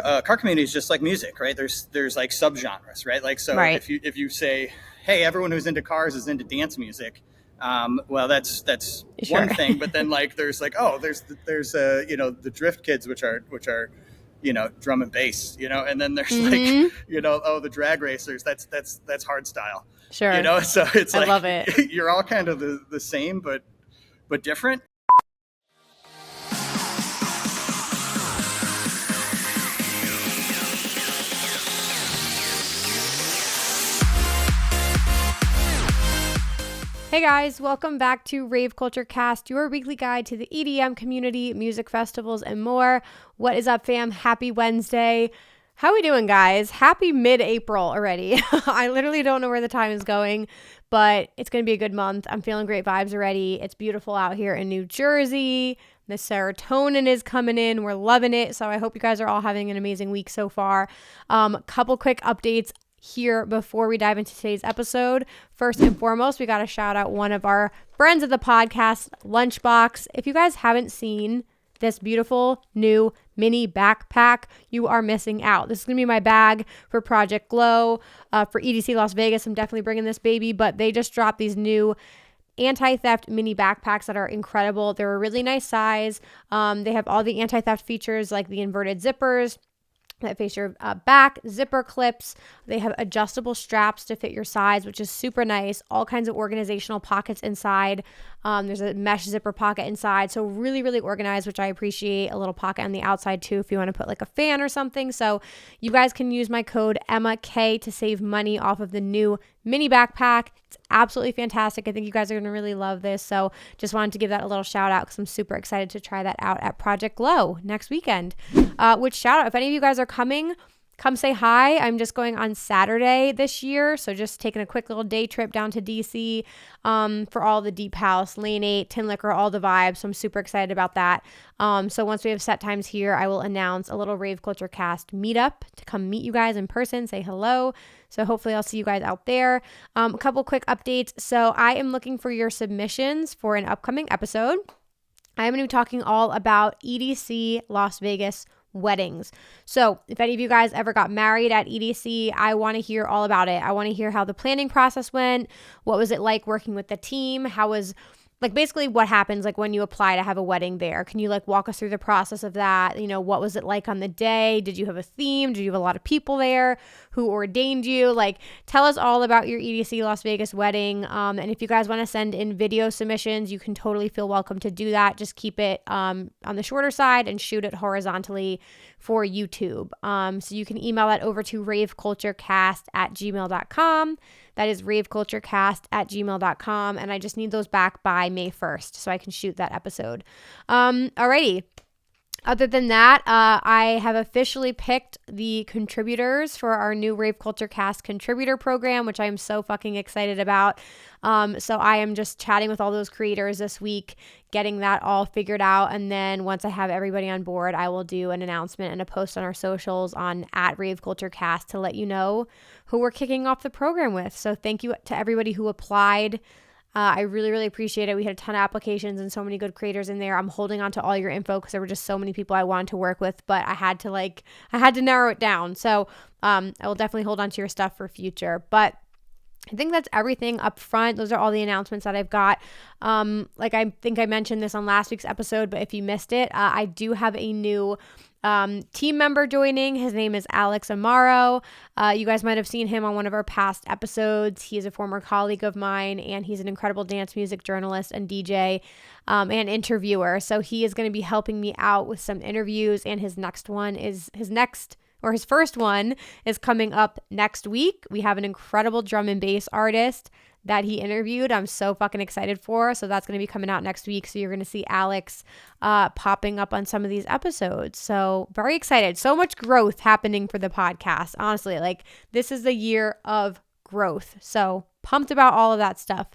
car community is just like music, right? There's like subgenres, right? Like, so Right. if you say, hey, everyone who's into cars is into dance music, well, that's Sure. one thing. But then like there's like, oh, there's the drift kids, which are drum and bass, and then there's like the drag racers, that's hard style. Sure. So it's I like, love it. you're all kind of the same but different. Hey guys, welcome back to Rave Culture Cast, your weekly guide to the EDM community, music festivals, and more. What is up, fam? Happy Wednesday. How we doing, guys? Happy mid-April already. I literally don't know where the time is going, but it's going to be a good month. I'm feeling great vibes already. It's beautiful out here in New Jersey. The serotonin is coming in. We're loving it. So I hope you guys are all having an amazing week so far. Couple quick updates here before we dive into today's episode. First and foremost, we got to shout out one of our friends of the podcast, Lunchbox. If you guys haven't seen this beautiful new mini backpack, you are missing out. This is going to be my bag for Project Glow. For EDC Las Vegas, I'm definitely bringing this baby, but they just dropped these new anti-theft mini backpacks that are incredible. They're a really nice size. They have all the anti-theft features like the inverted zippers that face your back, zipper clips. They have adjustable straps to fit your size, which is super nice. All kinds of organizational pockets inside. There's a mesh zipper pocket inside. So really, really organized, which I appreciate. A little pocket on the outside too if you want to put like a fan or something. So you guys can use my code EMMAK to save money off of the new mini backpack. It's absolutely fantastic. I think you guys are going to really love this. So just wanted to give that a little shout out because I'm super excited to try that out at Project Glow next weekend. Which shout out, if any of you guys are coming, come say hi. I'm just going on Saturday this year. So just taking a quick little day trip down to DC for all the Deep House, Lane 8, Tin Liquor, all the vibes. So I'm super excited about that. So once we have set times here, I will announce a little Rave Culture Cast meetup to come meet you guys in person, say hello. So hopefully I'll see you guys out there. A couple quick updates. So I am looking for your submissions for an upcoming episode. I am going to be talking all about EDC Las Vegas weddings. So if any of you guys ever got married at EDC, I want to hear all about it. I want to hear how the planning process went. What was it like working with the team? How was like basically what happens like when you apply to have a wedding there? Can you like walk us through the process of that? What was it like on the day? Did you have a theme? Did you have a lot of people there? Who ordained you? Like tell us all about your EDC Las Vegas wedding. And if you guys want to send in video submissions, you can totally feel welcome to do that. Just keep it on the shorter side and shoot it horizontally for YouTube. So you can email that over to raveculturecast@gmail.com. That is raveculturecast@gmail.com. And I just need those back by May 1st so I can shoot that episode. Alrighty. Other than that, I have officially picked the contributors for our new Rave Culture Cast contributor program, which I am so fucking excited about. So I am just chatting with all those creators this week, getting that all figured out. And then once I have everybody on board, I will do an announcement and a post on our socials on @RaveCultureCast to let you know who we're kicking off the program with. So thank you to everybody who applied. I really, really appreciate it. We had a ton of applications and so many good creators in there. I'm holding on to all your info because there were just so many people I wanted to work with, but I had to narrow it down. So I will definitely hold on to your stuff for future. But I think that's everything up front. Those are all the announcements that I've got. I think I mentioned this on last week's episode, but if you missed it, I do have a new team member joining. His name is Alex Amaro. You guys might have seen him on one of our past episodes. He is a former colleague of mine, and he's an incredible dance music journalist and DJ and interviewer. So he is going to be helping me out with some interviews, and his first one is coming up next week. We have an incredible drum and bass artist that he interviewed. I'm so fucking excited for. So that's going to be coming out next week. So you're going to see Alex popping up on some of these episodes. So very excited. So much growth happening for the podcast. Honestly, this is the year of growth. So pumped about all of that stuff.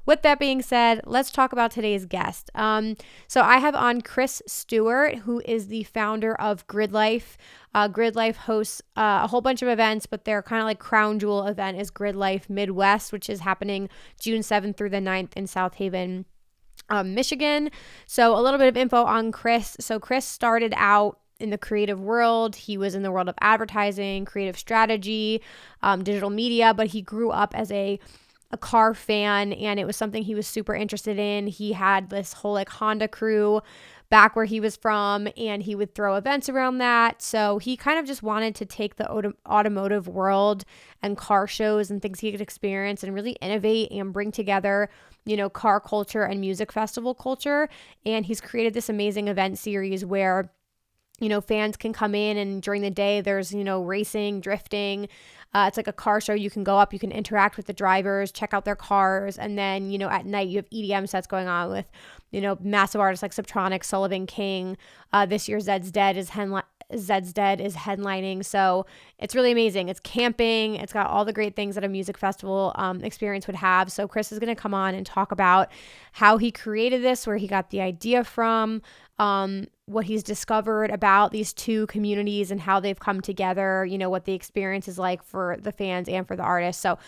With that being said, let's talk about today's guest. So I have on Chris Stewart, who is the founder of GRIDLIFE. GRIDLIFE hosts a whole bunch of events, but their kind of like crown jewel event is GRIDLIFE Midwest, which is happening June 7th through the 9th in South Haven, Michigan. So a little bit of info on Chris. So Chris started out in the creative world. He was in the world of advertising, creative strategy, digital media, but he grew up as a car fan, and it was something he was super interested in. He had this whole like Honda crew back where he was from, and he would throw events around that. So he kind of just wanted to take the automotive world and car shows and things he could experience and really innovate and bring together, car culture and music festival culture. And he's created this amazing event series where fans can come in, and during the day there's, racing, drifting. It's like a car show. You can go up, you can interact with the drivers, check out their cars. And then, at night you have EDM sets going on with, massive artists like Subtronic, Sullivan King. This year Zed's Dead is headlining. So it's really amazing. It's camping. It's got all the great things that a music festival experience would have. So Chris is going to come on and talk about how he created this, where he got the idea from, what he's discovered about these two communities and how they've come together, what the experience is like for the fans and for the artists. So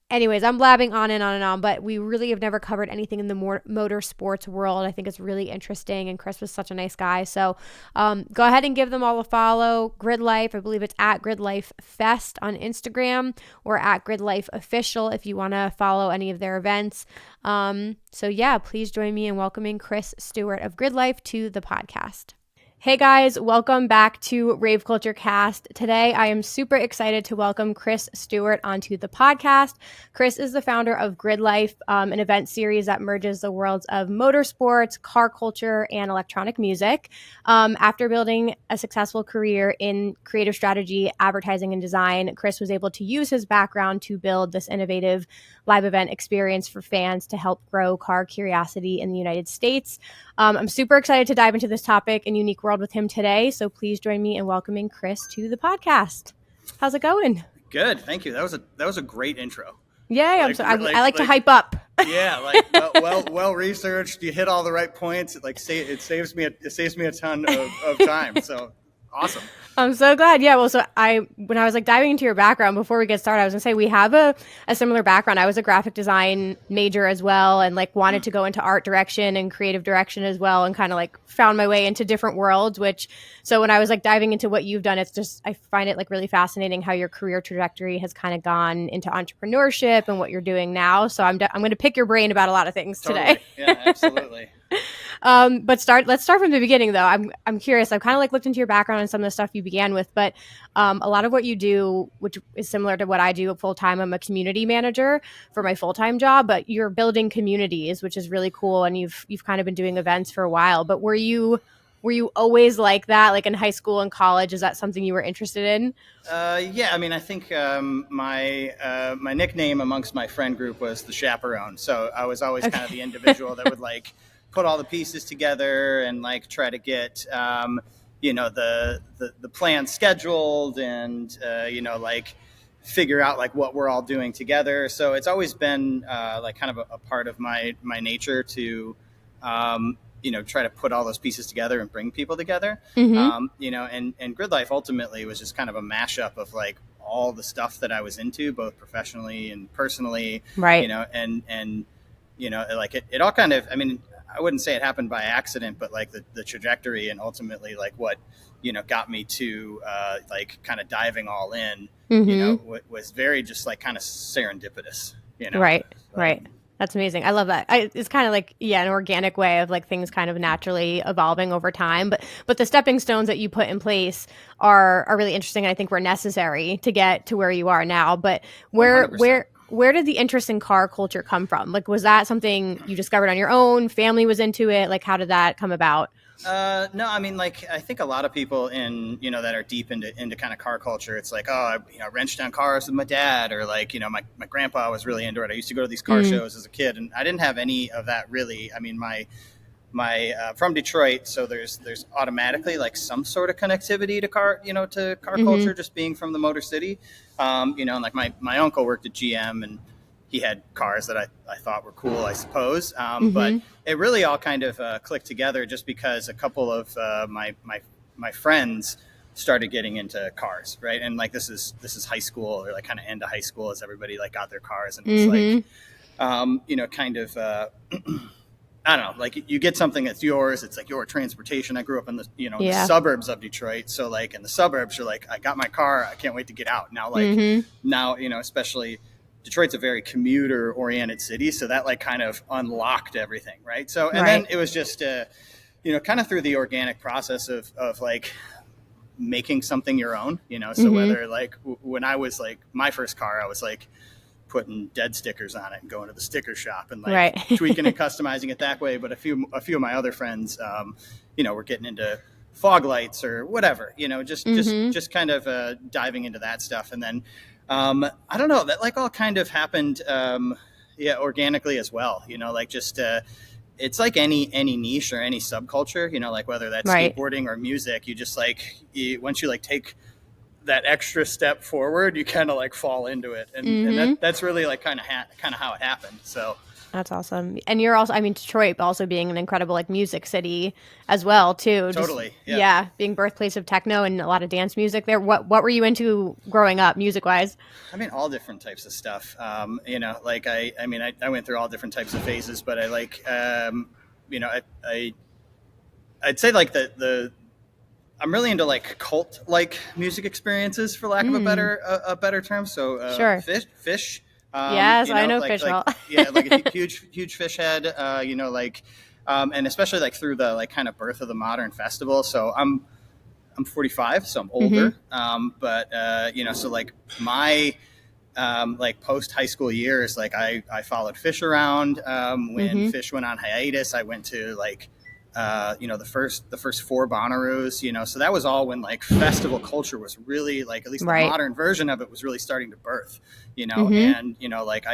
anyways, I'm blabbing on and on and on, but we really have never covered anything in the motorsports world. I think it's really interesting, and Chris was such a nice guy. So go ahead and give them all a follow. GRIDLIFE, I believe it's at GRIDLIFE Fest on Instagram, or at GRIDLIFE Official if you want to follow any of their events. So yeah, please join me in welcoming Chris Stewart of GRIDLIFE to the podcast. Hey guys, welcome back to Rave Culture Cast. Today, I am super excited to welcome Chris Stewart onto the podcast. Chris is the founder of GRIDLIFE, an event series that merges the worlds of motorsports, car culture, and electronic music. After building a successful career in creative strategy, advertising, and design, Chris was able to use his background to build this innovative live event experience for fans to help grow car curiosity in the United States. I'm super excited to dive into this topic and unique world with him today. So please join me in welcoming Chris to the podcast. How's it going? Good, thank you. That was a great intro. Yeah, I like to hype up. Yeah, well researched. You hit all the right points. It saves me a ton of time. So awesome. I'm so glad. Yeah. Well, when I was diving into your background before we get started, I was gonna say we have a similar background. I was a graphic design major as well, and wanted to go into art direction and creative direction as well, and kind of found my way into different worlds. So when I was diving into what you've done, it's just, I find it really fascinating how your career trajectory has kind of gone into entrepreneurship and what you're doing now. So I'm going to pick your brain about a lot of things today. Yeah, absolutely. But let's start from the beginning though. I'm curious. I've kind of looked into your background and some of the stuff you began with, but a lot of what you do, which is similar to what I do full time, I'm a community manager for my full-time job, but you're building communities, which is really cool. And you've kind of been doing events for a while, but were you always like that, in high school and college? Is that something you were interested in? Yeah, I mean, I think my nickname amongst my friend group was the chaperone. So I was always kind of the individual that would put all the pieces together and try to get the plan scheduled and figure out what we're all doing together. So it's always been kind of a part of my nature to try to put all those pieces together and bring people together. Mm-hmm. And GRIDLIFE ultimately was just kind of a mashup of all the stuff that I was into, both professionally and personally. Right. It all kind of, I mean, I wouldn't say it happened by accident, but the trajectory and ultimately what got me to kind of diving all in, mm-hmm. Was very just kind of serendipitous. Right. That's amazing. I love that. It's kind of an organic way of things kind of naturally evolving over time. But the stepping stones that you put in place are really interesting, and I think were necessary to get to where you are now. But where 100%. Where did the interest in car culture come from? Was that something you discovered on your own? Family was into it? How did that come about? No, I mean, I think a lot of people that are deep into kind of car culture, it's I wrenched down cars with my dad, or my grandpa was really into it. I used to go to these car shows as a kid, and I didn't have any of that really. I mean, my from Detroit, so there's automatically some sort of connectivity to car mm-hmm. culture, just being from the Motor City. And my uncle worked at GM, and he had cars that I thought were cool, I suppose. Mm-hmm. But it really all kind of clicked together just because a couple of my friends started getting into cars, right? And this is high school, or kind of end of high school, as everybody got their cars, and it was mm-hmm. kind of I don't know, like you get something that's yours. It's like your transportation. I grew up in the, the Yeah. suburbs of Detroit. So like in the suburbs, you're like, I got my car. I can't wait to get out now. Like now, especially Detroit's a very commuter oriented city. So that like kind of unlocked everything. Right. So, and then it was just, kind of through the organic process of like making something your own, so whether like when I was like my first car, I was like, putting dead stickers on it and going to the sticker shop and like tweaking and customizing it that way. But a few of my other friends, were getting into fog lights or whatever, just kind of diving into that stuff. And then I don't know, that like all kind of happened, organically as well. Like just it's like any niche or any subculture, like whether that's skateboarding or music, you just like once you like take that extra step forward, you kind of like fall into it, and that's really like kind of how it happened. So that's awesome. And you're also, Detroit also being an incredible like music city as well too. Totally. Yeah, being birthplace of techno and a lot of dance music there. What were you into growing up music wise? All different types of stuff. Like I went through all different types of phases, but I like I'd say like the I'm really into like cult like music experiences, for lack of a better term. So sure. Fish. Yes, I know Fish well. Like a huge Fish head. And especially like through the like kind of birth of the modern festival. So I'm 45, so I'm older. But so like my like post high school years, like I followed Fish around. When Fish went on hiatus, I went to like the first 4 Bonnaroos, so that was all when like festival culture was really like, at least the modern version of it was really starting to birth, and, like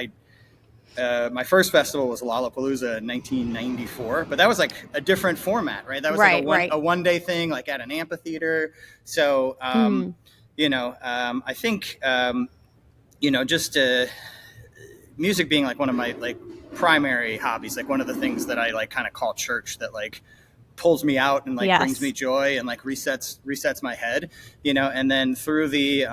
my first festival was Lollapalooza in 1994, but that was like a different format, right? That was like a one day thing, like at an amphitheater. So, I think, just music being like one of my like primary hobbies, like one of the things that I like kind of call church, that like pulls me out and like brings me joy and like resets my head, and then through the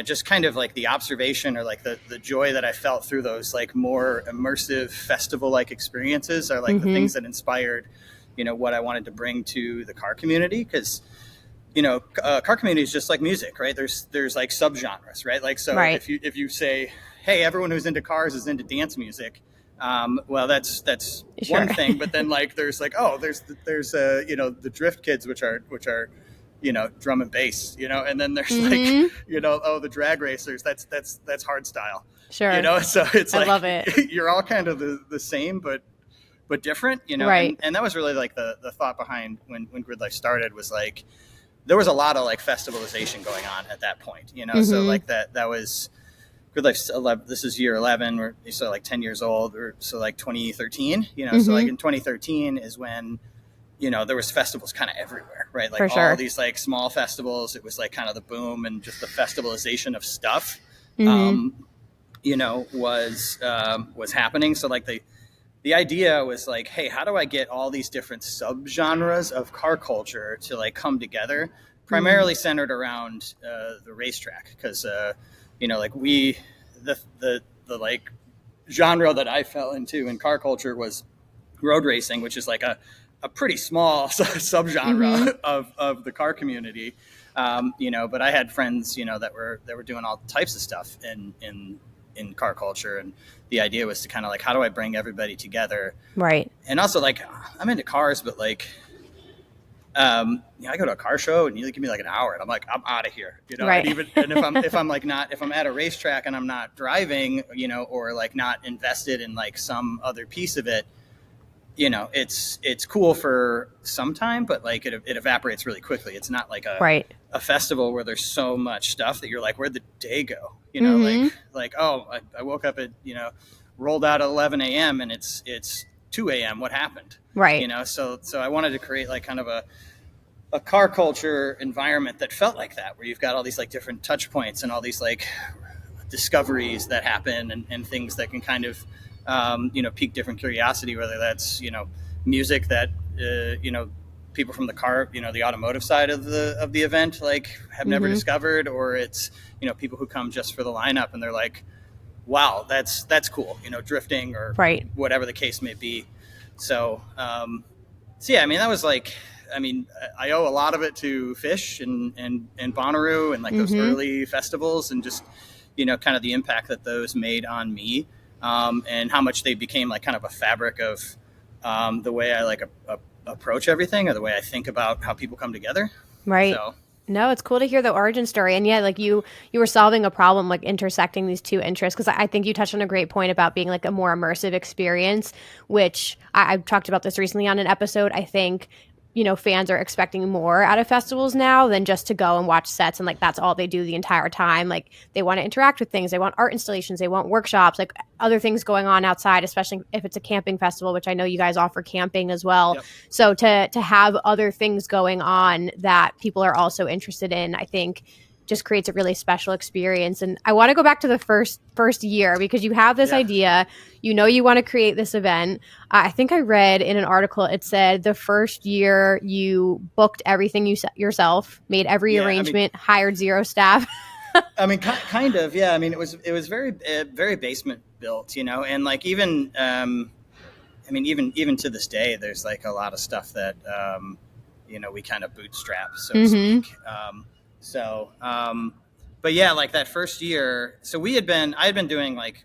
just kind of like the observation or like the joy that I felt through those like more immersive festival like experiences are like the things that inspired what I wanted to bring to the car community. Because car community is just like music, right? There's like subgenres, right? Like, so if you say, hey, everyone who's into cars is into dance music, well, that's one thing. But then like there's like, there's the drift kids, which are drum and bass, and then there's like the drag racers, that's hard style, sure, so it's like, I love it. You're all kind of the same but different, right. And that was really like the thought behind when GRIDLIFE started, was like there was a lot of like festivalization going on at that point, so like that was GRIDLIFE's 11, this is year 11, we're so like 10 years old, or so like 2013, so like in 2013 is when there was festivals kind of everywhere, right? Like all these like small festivals, it was like kind of the boom, and just the festivalization of stuff was happening. So like the idea was like, hey, how do I get all these different subgenres of car culture to like come together, primarily centered around the racetrack? Because like the like genre that I fell into in car culture was road racing, which is like a pretty small subgenre of the car community, but I had friends, that were doing all types of stuff in car culture, and the idea was to kind of like, how do I bring everybody together, right? And also like, I'm into cars, but like I go to a car show and you give me like an hour and I'm like, I'm out of here, right. and if I'm at a racetrack and I'm not driving, or like not invested in like some other piece of it, it's cool for some time, but like it evaporates really quickly. It's not like a festival where there's so much stuff that you're like, where'd the day go? I woke up at, rolled out at 11 a.m. and it's 2 a.m. What happened? Right. So I wanted to create like kind of a car culture environment that felt like that, where you've got all these like different touch points and all these like discoveries that happen and things that can kind of pique different curiosity, whether that's, music that, people from the car, the automotive side of the event, like have never discovered, or it's, people who come just for the lineup and they're like, wow, that's cool, drifting or whatever the case may be. So yeah, I mean, that was like, I mean, I owe a lot of it to Fish and Bonnaroo and like those early festivals, and just, kind of the impact that those made on me, and how much they became like kind of a fabric of the way I like approach everything, or the way I think about how people come together. Right. So No, it's cool to hear the origin story. And yeah, like you were solving a problem, like intersecting these two interests. Cause I think you touched on a great point about being like a more immersive experience, which I've talked about this recently on an episode. I think, fans are expecting more out of festivals now than just to go and watch sets. And like, that's all they do the entire time. Like they want to interact with things. They want art installations. They want workshops, like other things going on outside, especially if it's a camping festival, which I know you guys offer camping as well. Yep. So to have other things going on that people are also interested in, I think just creates a really special experience. And I want to go back to the first year, because you have this idea, you want to create this event. I think I read in an article, it said the first year you booked everything yourself, made every arrangement, hired zero staff. I mean, kind of, yeah. I mean, it was very basement built, and like even, I mean, even to this day, there's like a lot of stuff that, we kind of bootstrap, so to speak. But yeah, like that first year, so I had been doing like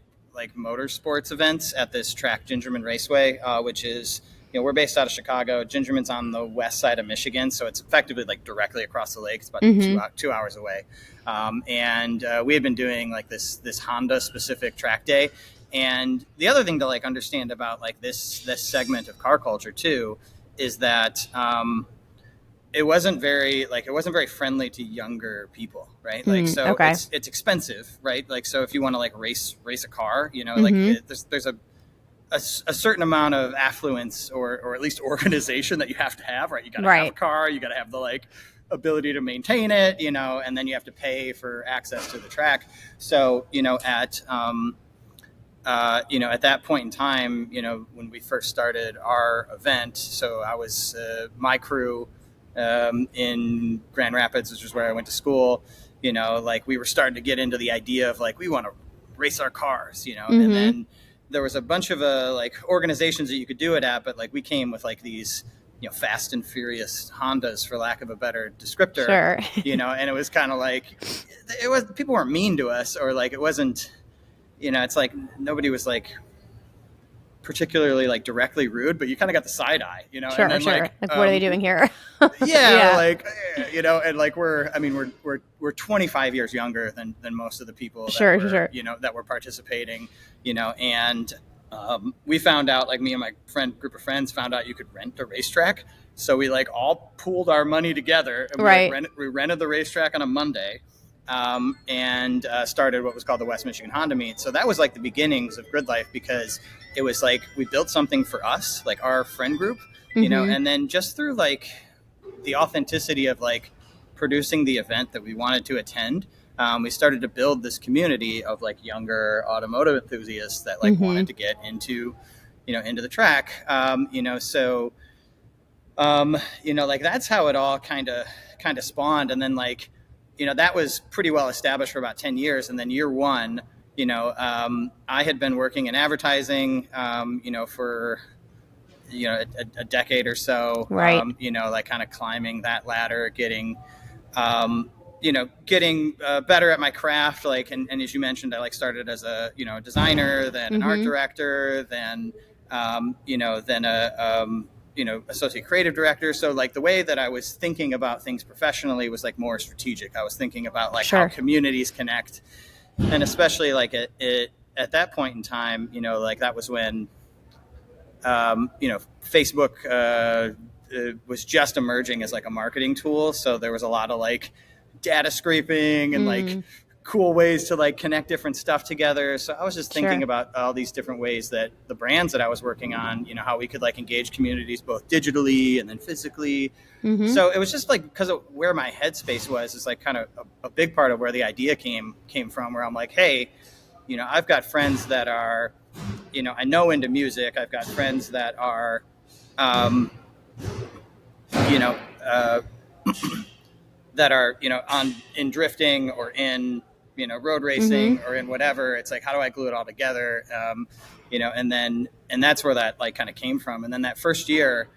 motorsports events at this track, Gingerman Raceway, which is, we're based out of Chicago. Gingerman's on the west side of Michigan, so it's effectively like directly across the lake. It's about 2 hours away. And we had been doing like this Honda specific track day. And the other thing to like understand about like this segment of car culture too is that it wasn't very friendly to younger people, right? Like, so it's expensive, right? Like, so if you want to like race a car, like there's a certain amount of affluence or at least organization that you have to have, right? You got to have a car, you got to have the like ability to maintain it, and then you have to pay for access to the track. So, at that point in time, when we first started our event, so I was my crew in Grand Rapids, which is where I went to school, like we were starting to get into the idea of like, we want to race our cars, and then there was a bunch of like organizations that you could do it at, but like we came with like these, fast and furious Hondas, for lack of a better descriptor, and it was kind of like, people weren't mean to us, or like, it wasn't, it's like nobody was like particularly like directly rude, but you kind of got the side eye, Sure. And then, like what are they doing here? like, and like we're 25 years younger than most of the people that that were participating, and we found out, like me and my group of friends found out you could rent a racetrack. So we like all pooled our money together, and we rented the racetrack on a Monday, and started what was called the West Michigan Honda Meet. So that was like the beginnings of GRIDLIFE, because it was like we built something for us, like our friend group, and then just through like the authenticity of like producing the event that we wanted to attend, we started to build this community of like younger automotive enthusiasts that like wanted to get into the track, so like that's how it all kind of spawned. And then like, that was pretty well established for about 10 years. And then year one, I had been working in advertising, for, a decade or so, right. Like kind of climbing that ladder, getting better at my craft. Like, and as you mentioned, I like started as a, designer, then an art director, then, then a, associate creative director. So like the way that I was thinking about things professionally was like more strategic. I was thinking about like how communities connect, and especially like at that point in time, like that was when, Facebook was just emerging as like a marketing tool. So there was a lot of like data scraping and like cool ways to like connect different stuff together. So I was just thinking about all these different ways that the brands that I was working on, how we could like engage communities both digitally and then physically. So it was just like, because of where my headspace was, is like kind of a big part of where the idea came from, where I'm like, hey, I've got friends that are, I know into music. I've got friends that are, that are, in drifting or in, road racing or in whatever. It's like, how do I glue it all together? And that's where that like kind of came from. And then that first year,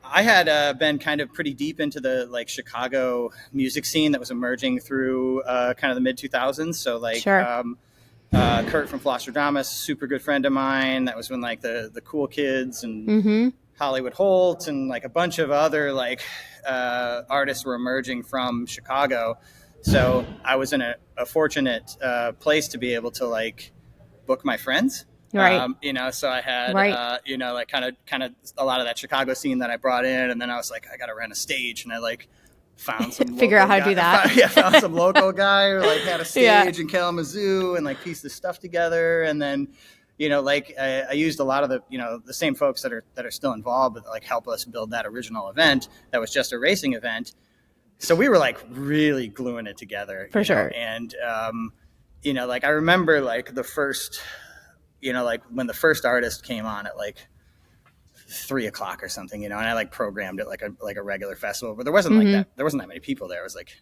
I had been kind of pretty deep into the like Chicago music scene that was emerging through kind of the mid 2000s. So like Sure. Kurt from Flostrodamus, super good friend of mine. That was when like the Cool Kids and Hollywood Holt and like a bunch of other like artists were emerging from Chicago. So I was in a fortunate place to be able to like book my friends. Right. So I had, like kind of a lot of that Chicago scene that I brought in. And then I was like, I got to rent a stage. And I like found some figure out how to do that. Found some local guy who like had a stage in Kalamazoo and like pieced this stuff together. And then, I used a lot of the same folks that are still involved, but like help us build that original event that was just a racing event. So we were like really gluing it together. For sure. And, like I remember like the first, like when the first artist came on at like 3:00 or something, and I like programmed it like a regular festival, but there wasn't like that. There wasn't that many people there. It was like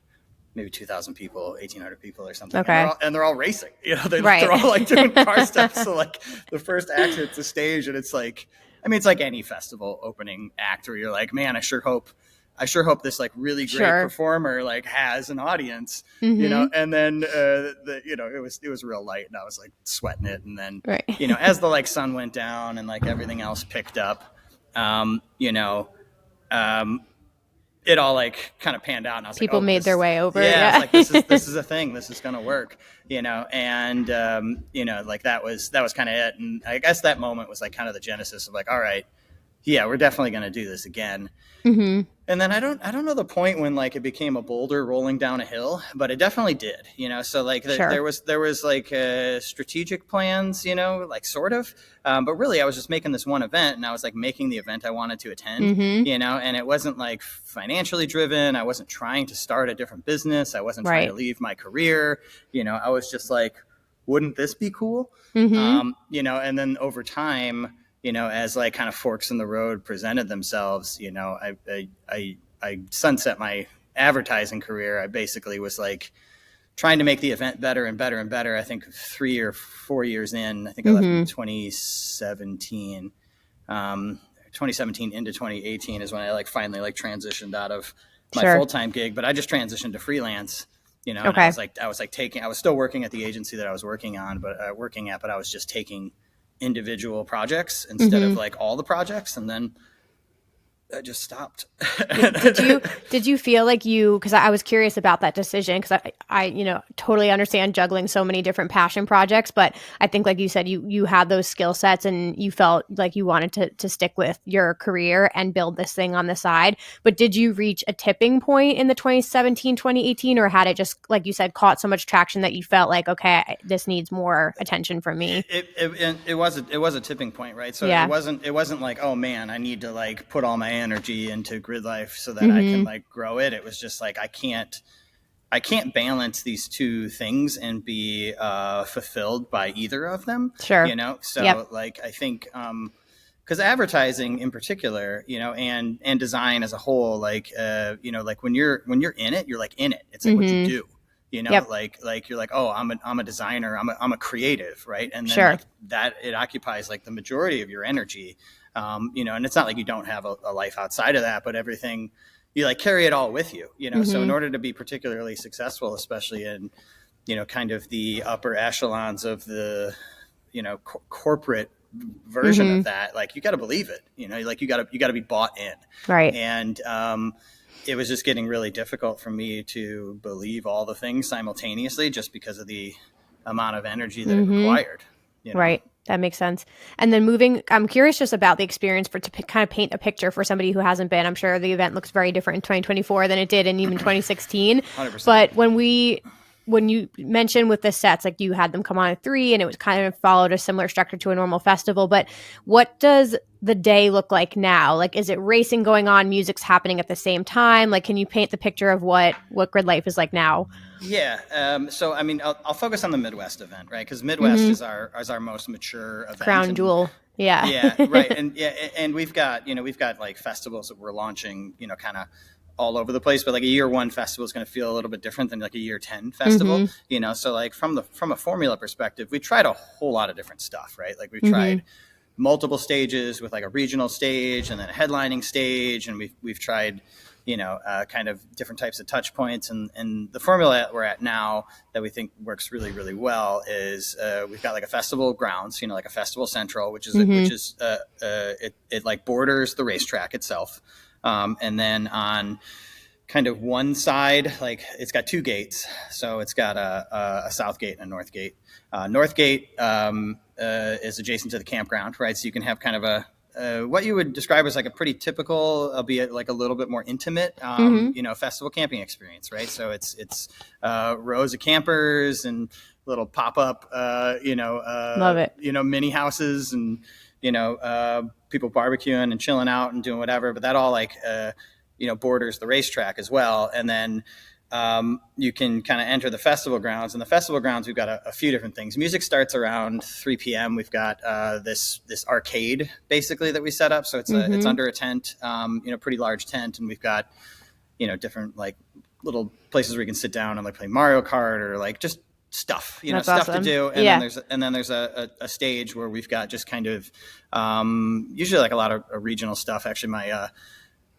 maybe 2,000 people, 1,800 people or something. Okay. And they're all racing, they're all like doing car stuff. So like the first act hits the stage and it's like, it's like any festival opening act where you're like, man, I sure hope this like really great performer like has an audience, and then it was real light and I was like sweating it. And then, as the like sun went down and like everything else picked up, it all like kind of panned out and I was people like, made their way over. Yeah. Like, this is a thing, this is going to work, and, like that was kind of it. And I guess that moment was like kind of the genesis of like, all right, yeah, we're definitely going to do this again. And then I don't know the point when like it became a boulder rolling down a hill, but it definitely did, so like there was like strategic plans, like sort of, but really I was just making this one event and I was like making the event I wanted to attend, and it wasn't like financially driven. I wasn't trying to start a different business. I wasn't trying to leave my career. I was just like, wouldn't this be cool? And then over time, as like kind of forks in the road presented themselves, I sunset my advertising career. I basically was like trying to make the event better and better and better. I think 3 or 4 years in, I think I left in 2017, 2017 into 2018 is when I like finally like transitioned out of my full-time gig, but I just transitioned to freelance. And I was still working at the agency that I was working at, but I was just taking individual projects instead of like all the projects, and then I just stopped. Did you feel like because I was curious about that decision, because I totally understand juggling so many different passion projects, but I think like you said, you had those skill sets and you felt like you wanted to stick with your career and build this thing on the side. But did you reach a tipping point in the 2017, 2018, or had it just, like you said, caught so much traction that you felt like, okay, this needs more attention from me? It was a tipping point, right? So it wasn't like, oh man, I need to like put all my energy into GRIDLIFE so that I can like grow it. It was just like I can't balance these two things and be fulfilled by either of them. Sure. So like I think because advertising in particular, and design as a whole, like like when you're in it, you're like in it. It's like what you do. Like you're like, oh, I'm a designer, I'm a creative, right? And then like, that it occupies like the majority of your energy. And it's not like you don't have a life outside of that, but everything, you like carry it all with you, so in order to be particularly successful, especially in, kind of the upper echelons of the, corporate version of that, like you got to believe it, like you got to be bought in. Right. And, it was just getting really difficult for me to believe all the things simultaneously just because of the amount of energy that it required. Right. That makes sense. And then I'm curious just about the experience to kind of paint a picture for somebody who hasn't been. I'm sure the event looks very different in 2024 than it did in even 2016. 100%. But when you mentioned with the sets, like you had them come on at 3 and it was kind of followed a similar structure to a normal festival, but what does the day look like now? Like, is it racing going on, music's happening at the same time? Like, can you paint the picture of what GRIDLIFE is like now? Yeah. So, I'll focus on the Midwest event, right? Because Midwest is our most mature event. Crown jewel. Yeah. Yeah. Right. And we've got like festivals that we're launching, kind of all over the place, but like a year one festival is going to feel a little bit different than like a year 10 festival, so like from a formula perspective, we tried a whole lot of different stuff, right? Like we've tried multiple stages with like a regional stage and then a headlining stage. And we've tried, kind of different types of touch points. And the formula that we're at now that we think works really, really well is we've got like a festival grounds, like a festival central, which is it like borders the racetrack itself. And then on kind of one side, like it's got two gates. So it's got a south gate and a north gate. North gate is adjacent to the campground, right? So you can have kind of what you would describe as like a pretty typical, albeit like a little bit more intimate, festival camping experience, right? So it's rows of campers and little pop-up, love it. Mini houses and, people barbecuing and chilling out and doing whatever, but that all like, borders the racetrack as well. And then you can kind of enter the festival grounds. And the festival grounds, we've got a few different things. Music starts around 3 p.m. We've got this arcade basically that we set up. So it's it's under a tent, pretty large tent, and we've got different like little places where you can sit down and like play Mario Kart or like just stuff, That's stuff awesome. to do. And then there's a stage where we've got just kind of usually like a lot of regional stuff. Actually,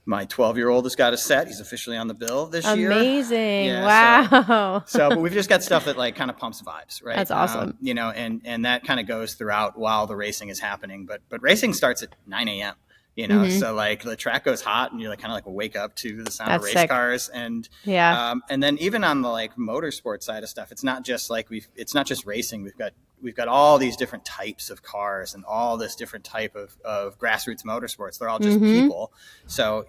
my 12-year-old has got a set. He's officially on the bill this year. Amazing. Yeah, Wow. but we've just got stuff that like kind of pumps vibes, right? That's awesome. And that kind of goes throughout while the racing is happening. But racing starts at 9 a.m., so like the track goes hot and you're like kind of like wake up to the sound of race cars. And and then even on the like motorsport side of stuff, it's not just racing. We've got all these different types of cars and all this different type of grassroots motorsports. They're all just people. So,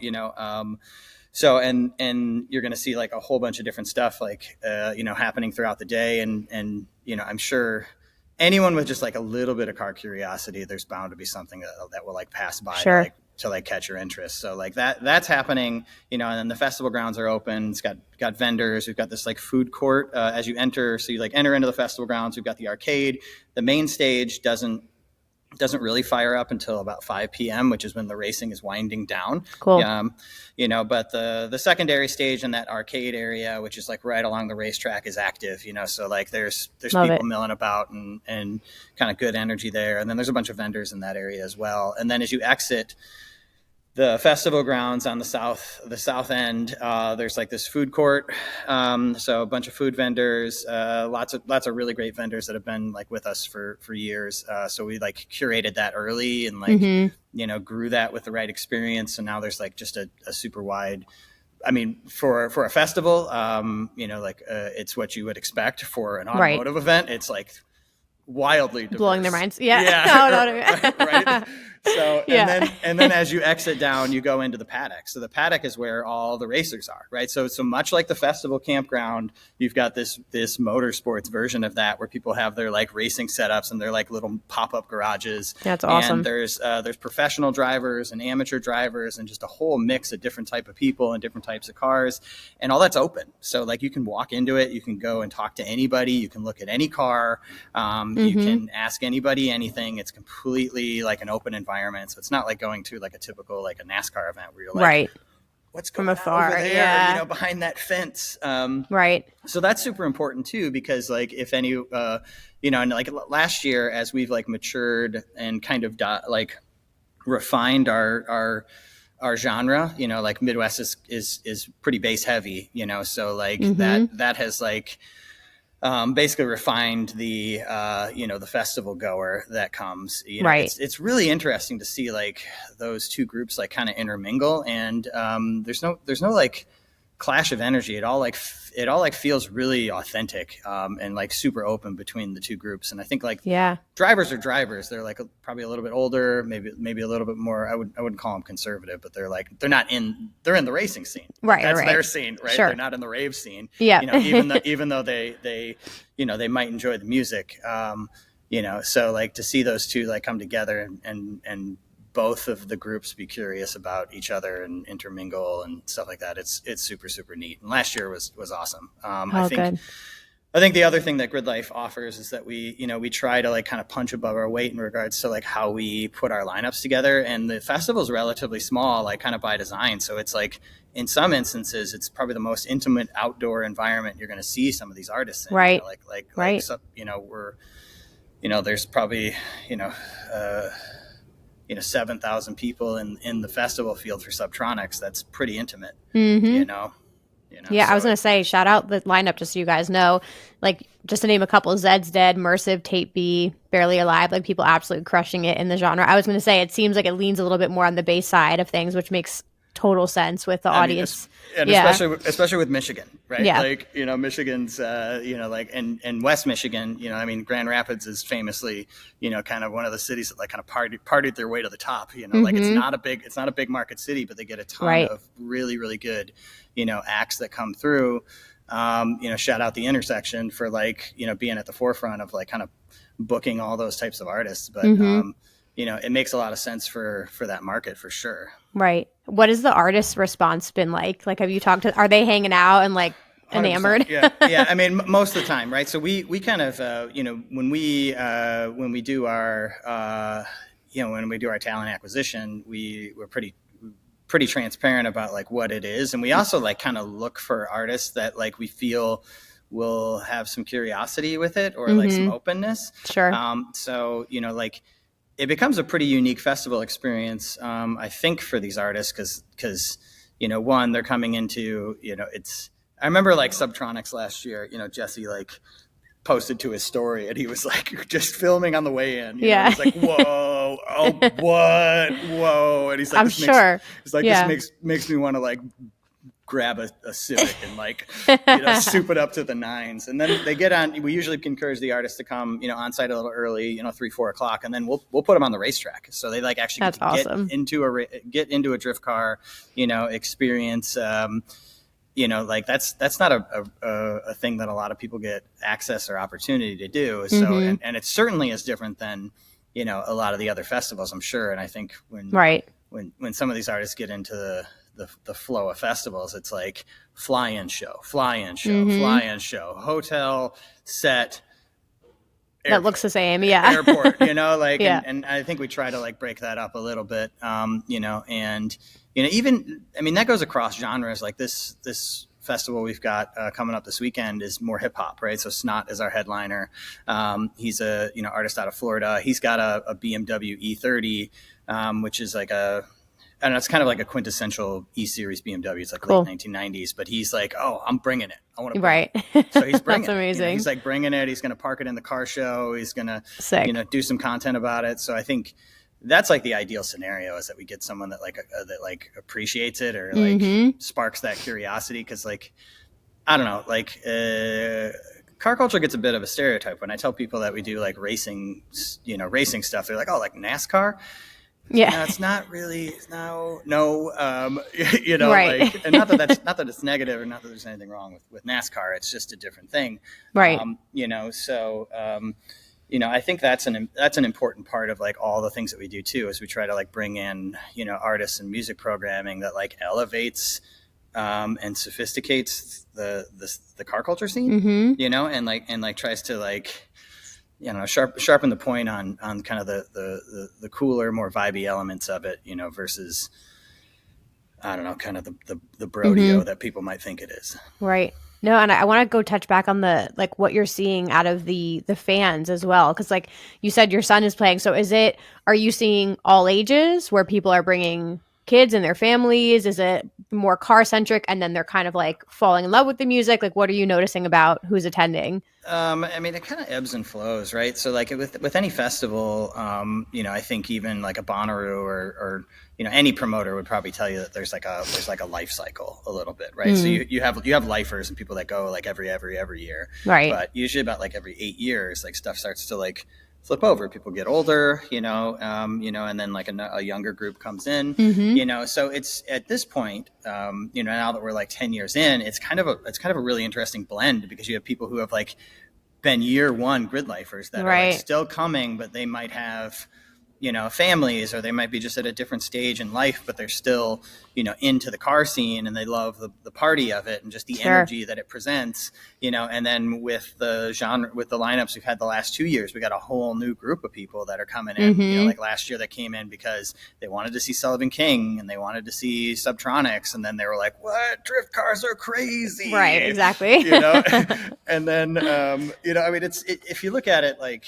and you're going to see like a whole bunch of different stuff like, happening throughout the day. And, I'm sure anyone with just like a little bit of car curiosity, there's bound to be something that will like pass by to like catch your interest. So like that's happening, and then the festival grounds are open. It's got vendors. We've got this like food court as you enter. So you like enter into the festival grounds. We've got the arcade. The main stage doesn't really fire up until about 5 p.m., which is when the racing is winding down. Cool. But the secondary stage in that arcade area, which is like right along the racetrack, is active, so like there's Love people it. milling about and kind of good energy there. And then there's a bunch of vendors in that area as well. And then as you exit the festival grounds on the south end, there's like this food court. So a bunch of food vendors, lots of really great vendors that have been like with us for years. So we like curated that early and like, grew that with the right experience. And now there's like just a super wide, I mean, for a festival, it's what you would expect for an automotive event. It's like wildly diverse. Blowing their minds. Yeah. No. Right. So, and then as you exit down, you go into the paddock. So the paddock is where all the racers are, right? So much like the festival campground, you've got this motorsports version of that where people have their like racing setups and their like little pop-up garages. That's awesome. And there's professional drivers and amateur drivers and just a whole mix of different type of people and different types of cars, and all that's open. So like you can walk into it, you can go and talk to anybody, you can look at any car, you can ask anybody anything. It's completely like an open environment. So it's not like going to like a typical like a NASCAR event where you're like, right, what's going on over there, behind that fence. Right. So that's super important too, because like if any, and like last year as we've like matured and kind of like refined our genre, like Midwest is pretty bass heavy, so like that has like basically refined the the festival goer that comes. Right. It's really interesting to see like those two groups like kind of intermingle, and there's no like clash of energy. It all like feels really authentic and like super open between the two groups. And I think like drivers are drivers. They're like probably a little bit older, maybe a little bit more. I wouldn't call them conservative, but they're in the racing scene. Right. That's their scene, right? Sure. They're not in the rave scene. Yeah. Even though they they might enjoy the music. So like to see those two like come together and both of the groups be curious about each other and intermingle and stuff like that. It's super, super neat. And last year was awesome. I think the other thing that GRIDLIFE offers is that we try to like kind of punch above our weight in regards to like how we put our lineups together. And the festival is relatively small, like kind of by design. So it's like, in some instances, it's probably the most intimate outdoor environment you're going to see some of these artists in. Right. So, there's probably, 7,000 people in the festival field for Subtronics. That's pretty intimate, Yeah, I was going to say, shout out the lineup just so you guys know. Like, just to name a couple, Zed's Dead, Mersive, Tape B, Barely Alive, like people absolutely crushing it in the genre. I was going to say, it seems like it leans a little bit more on the bass side of things, which makes total sense with the audience. Especially with Michigan, right? Yeah. Like, Michigan's, and West Michigan, Grand Rapids is famously, kind of one of the cities that like kind of partied their way to the top, like it's not a big market city, but they get a ton of really, really good, acts that come through. Shout out the Intersection for like, being at the forefront of like kind of booking all those types of artists. But, it makes a lot of sense for that market for sure. Right. What has the artist response been like? Like, have you talked to, are they hanging out and like enamored? Yeah. I mean, most of the time, right? So we kind of, when we do our, when we do our talent acquisition, we're pretty transparent about like what it is. And we also like kind of look for artists that like we feel will have some curiosity with it or like some openness. Sure. So, it becomes a pretty unique festival experience, I think, for these artists because one, they're coming into, I remember like Subtronics last year, Jesse like posted to his story and he was like just filming on the way in. He's like, whoa, whoa. And he's like, this makes me want to like grab a Civic and like, soup it up to the nines. And then they get on, we usually encourage the artists to come, on site a little early, 3-4 o'clock. And then we'll put them on the racetrack. So they like actually get into a drift car, experience, like that's not a thing that a lot of people get access or opportunity to do. So, and it certainly is different than, a lot of the other festivals, I'm sure. And I think when some of these artists get into the flow of festivals, it's like fly-in show, hotel set, airport, that looks the same. Yeah. Airport, and I think we try to like break that up a little bit, and, even, I mean, that goes across genres. Like this festival we've got coming up this weekend is more hip hop, right? So Snot is our headliner. He's a, artist out of Florida. He's got a BMW E30, which is like and it's kind of like a quintessential E-Series BMW. It's like late 1990s, but he's like, oh, I'm bringing it. I want to bring it. So he's bringing That's amazing. He's like bringing it. He's going to park it in the car show. He's going to, do some content about it. So I think that's like the ideal scenario is that we get someone that like appreciates it or like sparks that curiosity. Cause like, I don't know, like, car culture gets a bit of a stereotype. When I tell people that we do like racing stuff, they're like, oh, like NASCAR. Yeah, it's not really. No. Right. Like, and not that it's negative, or not that there's anything wrong with NASCAR. It's just a different thing, right? So, I think that's an important part of like all the things that we do too, is we try to like bring in artists and music programming that like elevates and sophisticates the car culture scene, and tries to like. Sharpen the point on kind of the cooler, more vibey elements of it, versus, I don't know, kind of the brodeo that people might think it is. Right. No, and I want to go touch back on the like what you're seeing out of the fans as well, because like you said, your son is playing. So are you seeing all ages where people are bringing kids and their families? Is it more car centric, and then they're kind of like falling in love with the music? Like, what are you noticing about who's attending? I mean, it kind of ebbs and flows, right? So like with any festival, I think even like a Bonnaroo or any promoter would probably tell you that there's like a life cycle a little bit, right? So you have lifers and people that go like every year, right? But usually about like every 8 years, like stuff starts to like flip over. People get older, and then like a younger group comes in, So it's at this point, now that we're like 10 years in, it's kind of a really interesting blend, because you have people who have like been year one grid lifers that are like still coming, but they might have, families, or they might be just at a different stage in life, but they're still, into the car scene, and they love the party of it and just the energy that it presents, and then with the lineups we've had the last 2 years, we got a whole new group of people that are coming in, like last year that came in because they wanted to see Sullivan King and they wanted to see Subtronics, and then they were like, what, drift cars are crazy. Right. Exactly. And then, if you look at it, like,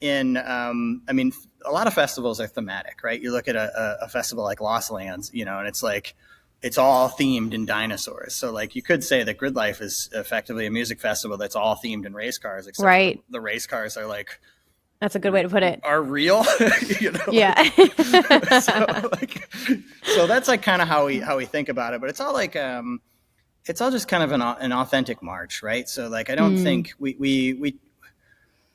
a lot of festivals are thematic, right? You look at a festival like Lost Lands, and it's like, it's all themed in dinosaurs. So like you could say that GRIDLIFE is effectively a music festival that's all themed in race cars, except the race cars are like, that's a good way to put it, are real. Yeah. So that's like kind of how we think about it, but it's all like, it's all just kind of an authentic march, right? So like, I don't think we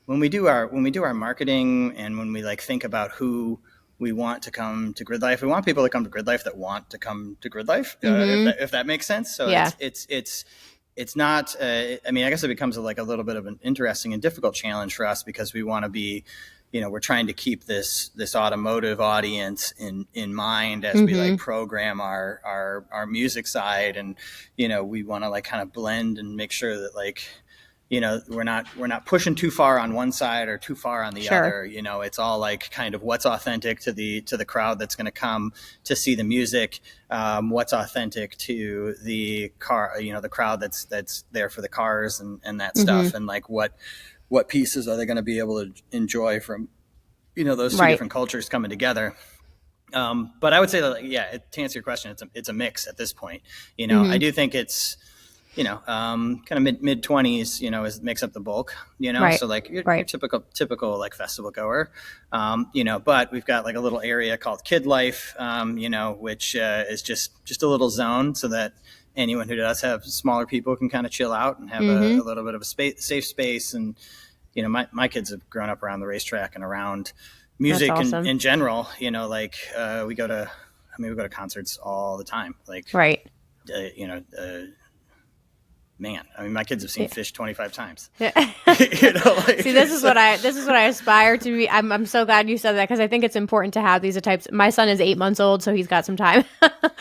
when we do our marketing, and when we like think about who we want to come to GRIDLIFE, we want people to come to GRIDLIFE that want to come to GRIDLIFE, if that makes sense. So it's not, I guess it becomes like a little bit of an interesting and difficult challenge for us, because we want to be, we're trying to keep this automotive audience in mind as we like program our music side. And, we want to like kind of blend and make sure that like, we're not pushing too far on one side or too far on the other. It's all like kind of what's authentic to the crowd that's going to come to see the music, what's authentic to the car, the crowd that's there for the cars and that stuff, and like what pieces are they going to be able to enjoy from, those two different cultures coming together. But I would say that, to answer your question, it's a mix at this point. I do think it's, kind of mid 20s, makes up the bulk, so like your typical like festival goer, but we've got like a little area called Kid Life, which is just a little zone so that anyone who does have smaller people can kind of chill out and have a little bit of a safe space. And, my kids have grown up around the racetrack and around music in general, we go to concerts all the time. Like, man, my kids have seen Fish 25 times. See, this is what I aspire to be. I'm so glad you said that, because I think it's important to have these types. My son is 8 months old, so he's got some time. But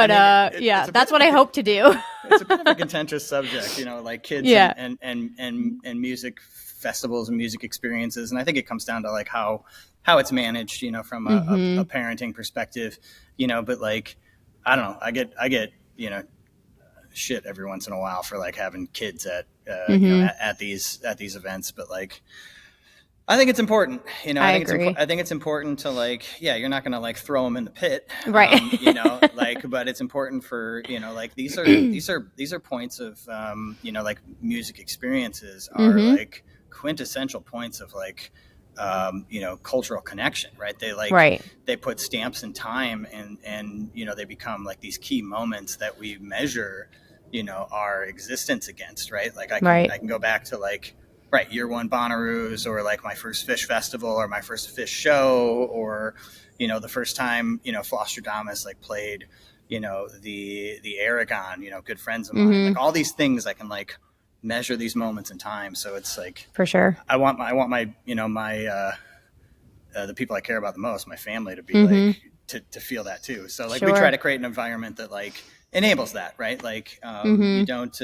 that's what I hope to do. It's a bit of a contentious subject, like kids and music festivals and music experiences. And I think it comes down to like how it's managed, from a parenting perspective, but like, I don't know, I get, shit every once in a while for like having kids at these events, but like, I think it's important, I think it's important to like, you're not going to like throw them in the pit, right? But it's important for, like these are points of, like music experiences are like quintessential points of like, cultural connection, right? They put stamps in time, and they become like these key moments that we measure, our existence against, right? Like I can go back to like, year one Bonnaroo's, or like my first Fish festival, or my first Fish show, or, the first time, Flosstradamus like played, the Aragon, good friends of mine, like all these things I can like measure these moments in time. So it's like, for sure, I want my, the people I care about the most, my family, to be like, to feel that too. So like we try to create an environment that like enables that, right? Like, you don't,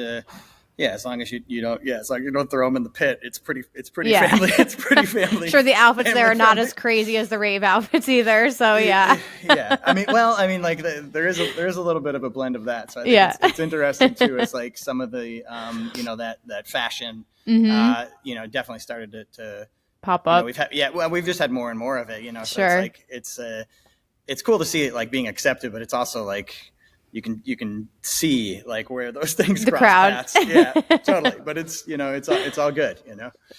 as long as you don't, as long as you don't throw them in the pit, it's pretty family. It's pretty family. Sure, the outfits there are not as crazy as the rave outfits either. So yeah. Like there is a little bit of a blend of that. So I think it's interesting too. It's like some of the, that fashion, definitely started to pop up. We've just had more and more of it. So sure. It's like it's cool to see it like being accepted, but it's also like, you can see like where those things the cross crowd paths. Yeah, totally. But it's, it's all good,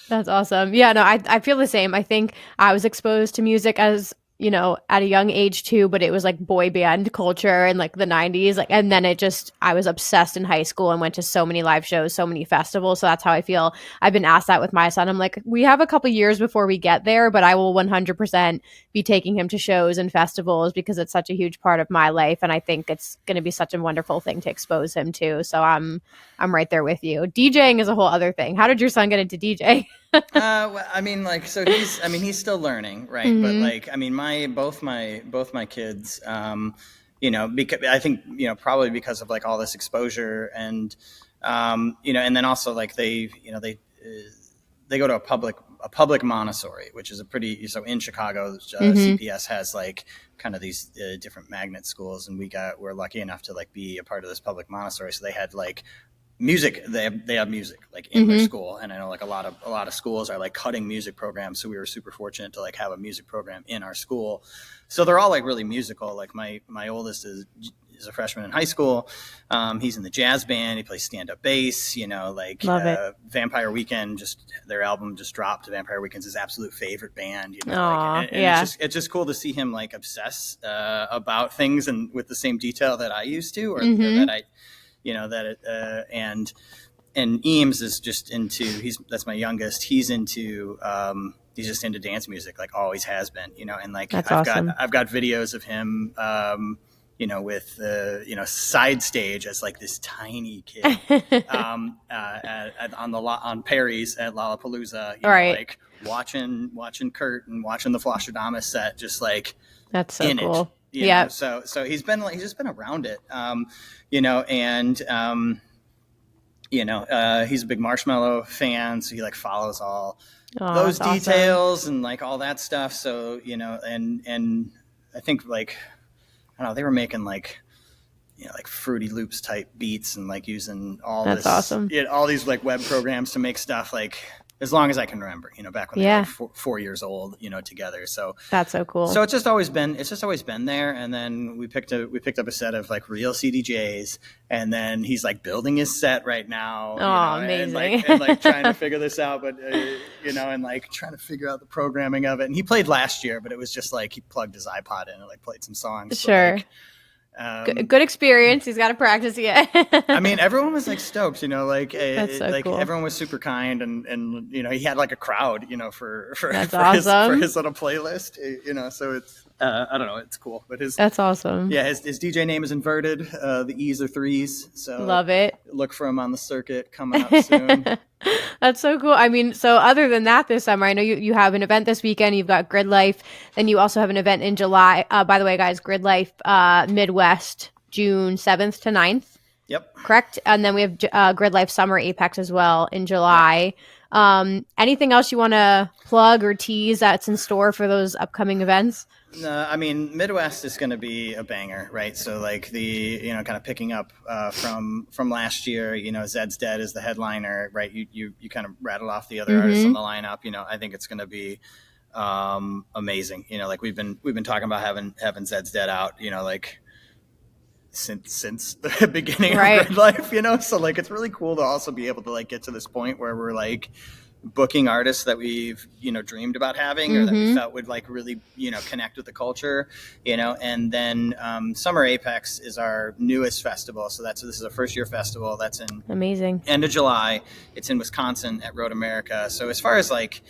That's awesome. Yeah, no, I feel the same. I think I was exposed to music as, at a young age too, but it was like boy band culture in like the 90s. Like, and then I was obsessed in high school and went to so many live shows, so many festivals. So that's how I feel. I've been asked that with my son. I'm like, we have a couple years before we get there, but I will 100% be taking him to shows and festivals, because it's such a huge part of my life. And I think it's going to be such a wonderful thing to expose him to. So I'm right there with you. DJing is a whole other thing. How did your son get into DJ? Well, I mean, like, so he's still learning, right? But like, I mean, both my kids, because I think, probably because of like all this exposure and, and then also like they go to a public Montessori, which is so in Chicago, CPS has like kind of these different magnet schools, and we're lucky enough to like be a part of this public Montessori. So they had like music. They have music like in their school, and I know like a lot of schools are like cutting music programs. So we were super fortunate to like have a music program in our school. So they're all like really musical. Like my oldest is a freshman in high school. He's in the jazz band. He plays stand-up bass. Love it. Vampire Weekend, their album just dropped. Vampire Weekend's his absolute favorite band. Aww, and yeah. it's just cool to see him like obsess about things and with the same detail that I used to, or that I, and Eames is just that's my youngest. He's just into dance music, like always has been, and like That's awesome. I've got videos of him, with side stage as like this tiny kid, on Perry's at Lollapalooza, right. like watching Kurt and watching the Flosstradamus set, just like that's so in cool. it. Yeah. So he's just been around it, he's a big Marshmello fan, so he like follows all those details awesome. and like all that stuff. So, and I think like, I don't know, they were making like, like Fruity Loops type beats and like using That's awesome. all these like web programs to make stuff like as long as I can remember, back when they were like 4 years old, together. So that's so cool. So it's just always been there. And then we picked up a set of like real CDJs, and then he's like building his set right now. Amazing. And like trying to figure this out, but and like trying to figure out the programming of it. And he played last year, but it was just like he plugged his iPod in and like played some songs. Sure. Good experience. He's got to practice yet. I mean, everyone was like stoked, That's so cool. Everyone was super kind, and he had like a crowd, for awesome. his little playlist, so it's I don't know, it's cool. But that's awesome. Yeah, his DJ name is inverted. The E's are threes, so love it. Look for him on the circuit coming up soon. That's so cool. I mean, so other than that, this summer, I know you have an event this weekend. You've got GRIDLIFE. Then you also have an event in July. By the way, guys, GRIDLIFE Midwest, June 7th to 9th. Yep. Correct? And then we have GRIDLIFE Summer Apex as well in July. Anything else you want to plug or tease that's in store for those upcoming events? I mean, Midwest is going to be a banger, right? So like kind of picking up from last year, Zed's Dead is the headliner, right? You kind of rattled off the other artists on the lineup. I think it's going to be amazing. Like we've been talking about having Zed's Dead out, like since the beginning of GRIDLIFE, so like it's really cool to also be able to like get to this point where we're like booking artists that we've dreamed about having, or that we felt would like really connect with the culture, and then Summer Apex is our newest festival. So this is a first year festival that's in amazing end of July. It's in Wisconsin at Road America. So as far as like,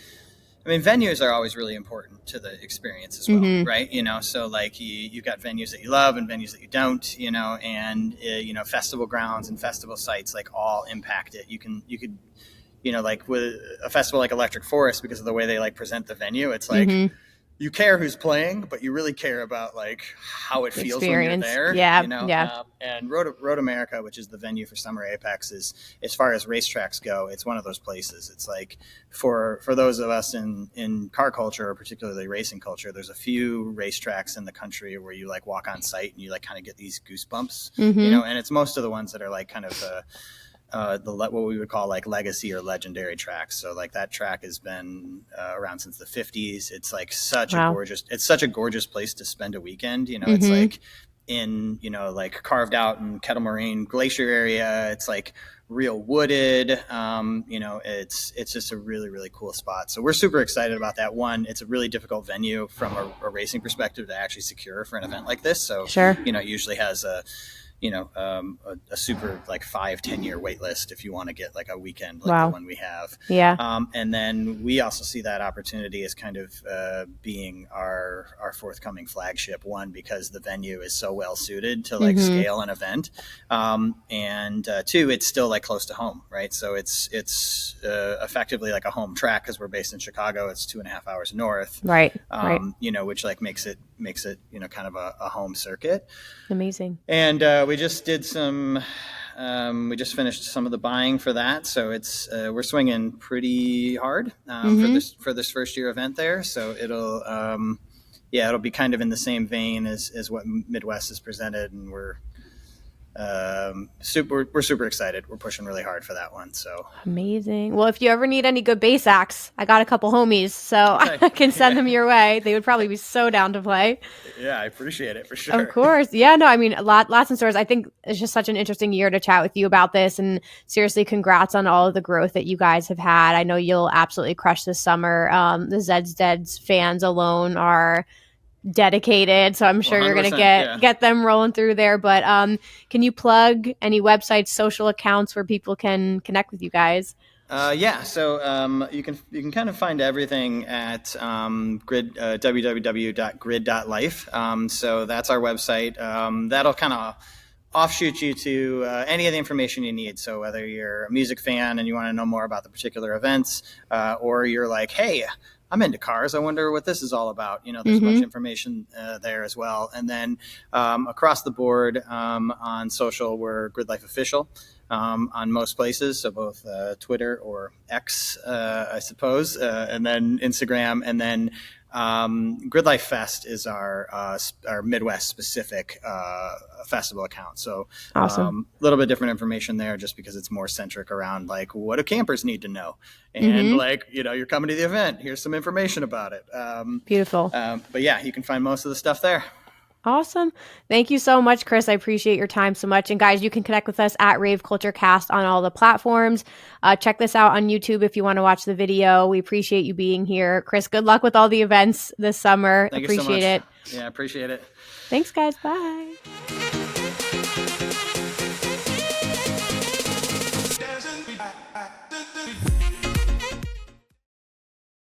I mean, venues are always really important to the experience as well, right? So like you've got venues that you love and venues that you don't, and festival grounds and festival sites like all impact it. You could like with a festival like Electric Forest, because of the way they like present the venue, it's like you care who's playing, but you really care about like how it feels when you're there. Yeah. And Road America, which is the venue for Summer Apex, is, as far as racetracks go, it's one of those places. It's like for those of us in car culture, or particularly racing culture, there's a few racetracks in the country where you like walk on site and you like kind of get these goosebumps, and it's most of the ones that are like kind of what we would call like legacy or legendary tracks. So like that track has been around since the 50s. It's like such a gorgeous place to spend a weekend. It's like in, like carved out in Kettle Moraine Glacier area. It's like real wooded. It's just a really, really cool spot. So we're super excited about that one. It's a really difficult venue from a racing perspective to actually secure for an event like this. So, sure. It usually has a super like 5-10 year wait list if you want to get like a weekend like Wow. the one we have. Yeah. And then we also see that opportunity as kind of being our forthcoming flagship one, because the venue is so well suited to like scale an event. And two, it's still like close to home, right? So it's effectively like a home track, because we're based in Chicago. It's 2.5 hours north, Right. which like makes it kind of a home circuit. Amazing. And we just did we just finished some of the buying for that, so it's we're swinging pretty hard for this first year event there. So it'll be kind of in the same vein as what Midwest has presented, and we're super excited. We're pushing really hard for that one. So amazing. Well, if you ever need any good bass acts, I got a couple homies, so I can send them your way. They would probably be so down to play. Yeah, I appreciate it for sure. Of course. Yeah, no, I mean, lots in stores. I think it's just such an interesting year to chat with you about this, and seriously, congrats on all of the growth that you guys have had. I know you'll absolutely crush this summer. The Zed's Dead's fans alone are dedicated, so I'm sure you're going to get them rolling through there. But can you plug any websites, social accounts where people can connect with you guys? So you can kind of find everything at www.grid.life. So that's our website. That'll kind of offshoot you to any of the information you need. So whether you're a music fan and you want to know more about the particular events, or you're like, hey, I'm into cars, I wonder what this is all about. There's much information there as well. And then across the board on social, we're GRIDLIFE Official on most places. So both Twitter or X, I suppose, and then Instagram. And then GRIDLIFE Fest is our Midwest specific festival account. So awesome. A little bit different information there, just because it's more centric around like, what do campers need to know? And like, you're coming to the event, here's some information about it. Beautiful. But yeah, you can find most of the stuff there. Awesome. Thank you so much, Chris. I appreciate your time so much. And guys, you can connect with us at Rave Culture Cast on all the platforms. Check this out on YouTube if you want to watch the video. We appreciate you being here. Chris, good luck with all the events this summer. Thank appreciate you so much. it. Yeah, appreciate it. Thanks, guys. Bye.